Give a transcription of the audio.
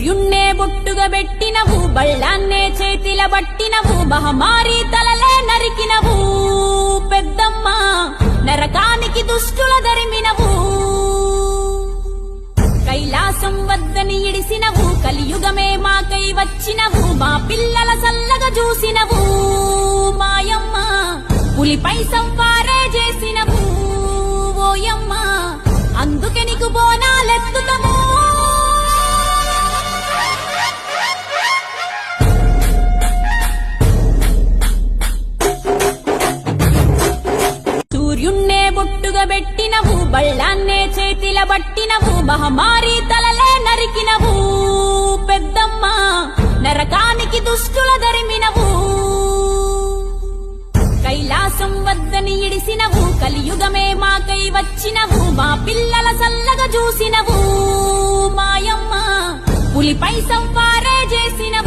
సూర్యున్నే బొట్టుగా పెట్టినవు, బళ్ళాన్నే చేతిల పట్టినవు, మహమారి తలలే నరికినవు పెద్దమ్మ, నరకానికి దుష్టుల దరిమినవు. కైలాసం వద్దని ఇడిసినవు, కలియుగమే మాకై వచ్చినవు, మా పిల్లల సల్లగా చూసినవు మాయమ్మ, పులిపై సంవారే చేసినవు ఓయమ్మ, అందుకే నీకు బోనాలెత్తుతము. సూర్యున్నే బొట్టుగా పెట్టినవు, బళ్ళాన్నే చేతిల పట్టినవు, మహమారి తలలే నరికినవు పెద్దమ్మ, నరకానికి దుష్టుల దరిమినవు. కైలాసం వద్దని ఇడిసినవు, కలియుగమే మాకై వచ్చినవు, మా పిల్లల సల్లగా చూసినవు మాయమ్మ, పులిపై సంవారే చేసినవు.